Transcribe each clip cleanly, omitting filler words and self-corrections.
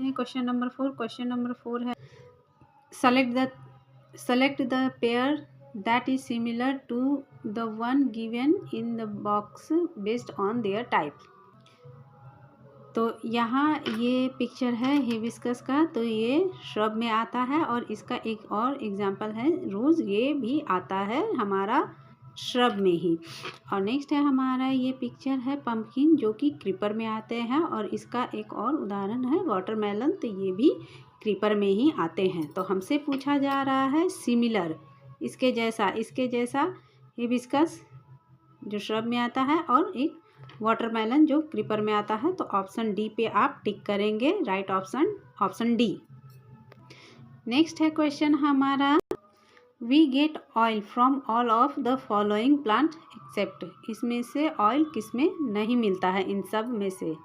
चलते हैं question number 4। Question number 4 है select the pair that is similar to the one given in the box based on their type। तो यहाँ ये picture है hibiscus का, तो ये श्रब में आता है और इसका एक और एग्जांपल है रोज़, ये भी आता है हमारा श्रब में ही। और नेक्स्ट है हमारा ये पिक्चर है पम्पकिन, जो कि क्रीपर में आते हैं, और इसका एक और उदाहरण है वाटरमेलन, तो ये भी क्रीपर में ही आते हैं। तो हमसे पूछा जा रहा है सिमिलर, इसके जैसा हिबिस्कस जो श्रब में आता है और एक वाटरमेलन जो क्रीपर में आता है। तो ऑप्शन डी पे आप टिक करेंगे, राइट ऑप्शन डी। नेक्स्ट है क्वेश्चन हमारा we get oil from all of the following plant except. इसमें से ऑयल किसमें नहीं मिलता है, इन सब में से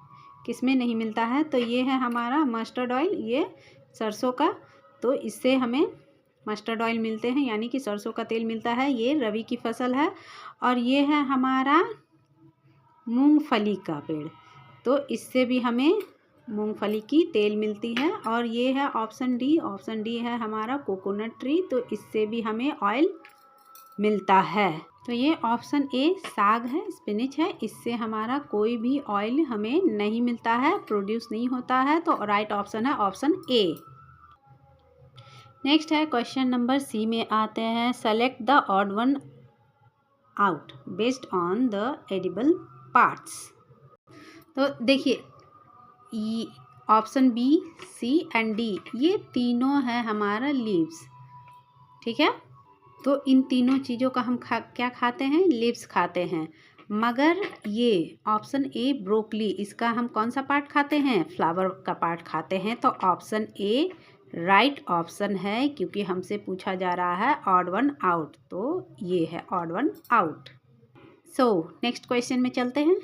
किसमें नहीं मिलता है? तो ये है हमारा मस्टर्ड ऑयल, ये सरसों का, तो इससे हमें मस्टर्ड ऑयल मिलते हैं, यानी कि सरसों का तेल मिलता है। ये रवि की फसल है। और ये है हमारा मूंगफली का पेड़, तो इससे भी हमें मूंगफली की तेल मिलती है। और ये है ऑप्शन डी है हमारा कोकोनट ट्री, तो इससे भी हमें ऑयल मिलता है। तो ये ऑप्शन ए साग है, स्पिनिच है, इससे हमारा कोई भी ऑयल हमें नहीं मिलता है, प्रोड्यूस नहीं होता है। तो राइट ऑप्शन है ऑप्शन ए। नेक्स्ट है क्वेश्चन नंबर सी में आते हैं select the odd one out based on the edible parts. तो देखिए option B, C and D, ये तीनों है हमारा लीव्स, ठीक है। तो इन तीनों चीज़ों का हम क्या खाते हैं, लीव्स खाते हैं। मगर ये ऑप्शन ए ब्रोकली, इसका हम कौन सा पार्ट खाते हैं, फ्लावर का पार्ट खाते हैं। तो ऑप्शन ए राइट ऑप्शन है, क्योंकि हमसे पूछा जा रहा है ऑड वन आउट, तो ये है odd one out. So next question में चलते हैं।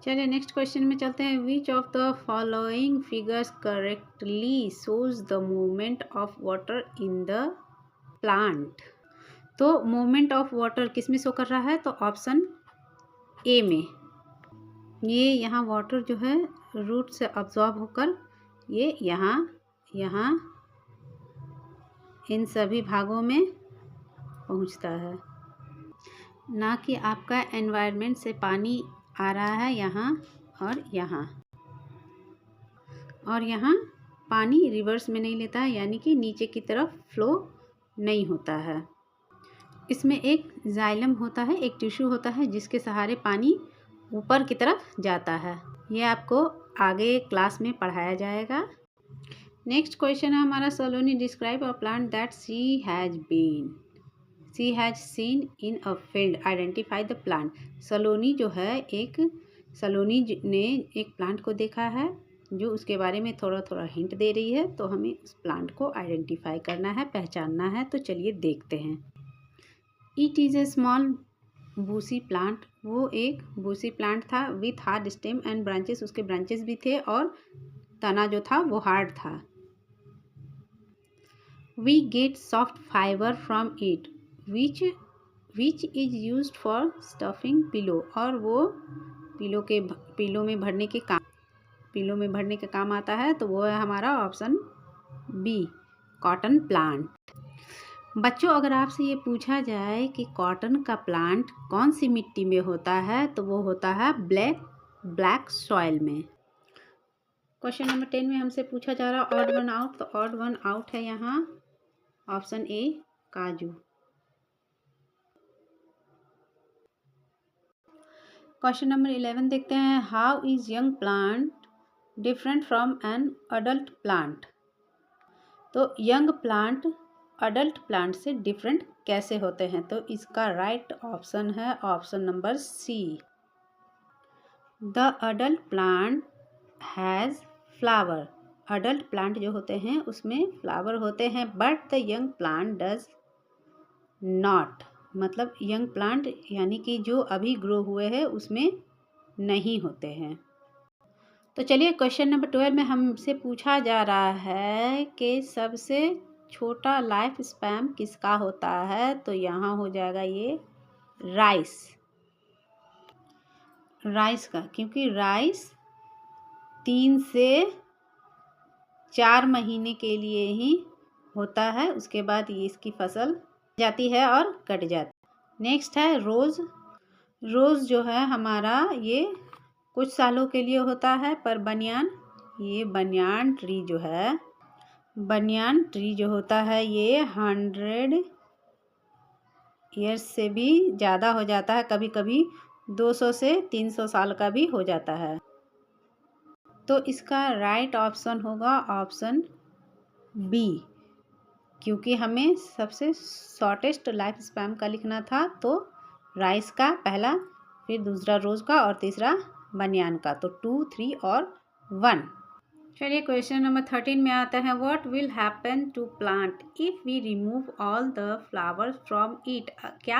चलिए नेक्स्ट क्वेश्चन में चलते हैं। Which of the following figures correctly shows the movement of water in the plant. तो मूवमेंट ऑफ वाटर किस में शो कर रहा है, तो ऑप्शन ए में। ये यहाँ वाटर जो है रूट से अब्जॉर्ब होकर ये यहाँ इन सभी भागों में पहुँचता है, ना कि आपका एनवायरनमेंट से पानी आ रहा है यहाँ और यहाँ पानी रिवर्स में नहीं लेता है, यानी कि नीचे की तरफ फ्लो नहीं होता है। इसमें एक जाइलम होता है, एक टिश्यू होता है, जिसके सहारे पानी ऊपर की तरफ जाता है। ये आपको आगे क्लास में पढ़ाया जाएगा। नेक्स्ट क्वेश्चन है हमारा Saloni describe a plant that she has seen in a field, identify the plant. Saloni ने एक प्लांट को देखा है जो उसके बारे में थोड़ा थोड़ा हिंट दे रही है, तो हमें उस प्लांट को आइडेंटिफाई करना है, पहचानना है। तो चलिए देखते हैं। It is a small bushy plant, वो एक बूसी प्लांट था with hard stem and branches, उसके ब्रांचेस भी थे और तना जो था वो हार्ड था। We get soft fibre from it which is used for stuffing pillow, और वो पिलो में भरने के काम आता है। तो वो है हमारा ऑप्शन बी कॉटन प्लांट। बच्चों, अगर आपसे ये पूछा जाए कि कॉटन का प्लांट कौन सी मिट्टी में होता है, तो वो होता है ब्लैक सॉइल में। क्वेश्चन नंबर 10 में हमसे पूछा जा रहा है ऑड वन आउट, तो ऑड वन आउट है यहाँ ऑप्शन ए काजू। क्वेश्चन नंबर 11 देखते हैं। How is young plant different from an adult plant. तो यंग प्लांट अडल्ट प्लांट से डिफरेंट कैसे होते हैं, तो इसका राइट ऑप्शन है option number C. The adult plant has flower, adult plant जो होते हैं उसमें फ्लावर होते हैं, but the young plant does not, मतलब यंग प्लांट यानी कि जो अभी ग्रो हुए हैं उसमें नहीं होते हैं। तो चलिए क्वेश्चन नंबर 12 में हमसे पूछा जा रहा है कि सबसे छोटा लाइफ स्पैन किसका होता है, तो यहाँ हो जाएगा ये राइस का, क्योंकि राइस 3 से 4 महीने के लिए ही होता है, उसके बाद ये इसकी फसल जाती है और कट जाती है। नेक्स्ट है रोज़। रोज़ जो है हमारा ये कुछ सालों के लिए होता है, पर बनियान, ये बनियान ट्री जो है, बनियान ट्री जो होता है ये 100 ईयर्स से भी ज़्यादा हो जाता है, कभी कभी 200 से 300 साल का भी हो जाता है। तो इसका राइट ऑप्शन होगा ऑप्शन बी, क्योंकि हमें सबसे शॉर्टेस्ट लाइफ स्पैन का लिखना था, तो राइस का पहला, फिर दूसरा रोज़ का और तीसरा बनियान का, तो 2, 3 और 1। चलिए क्वेश्चन नंबर 13 में आता है, what will happen to plant if we remove all the flowers from it. क्या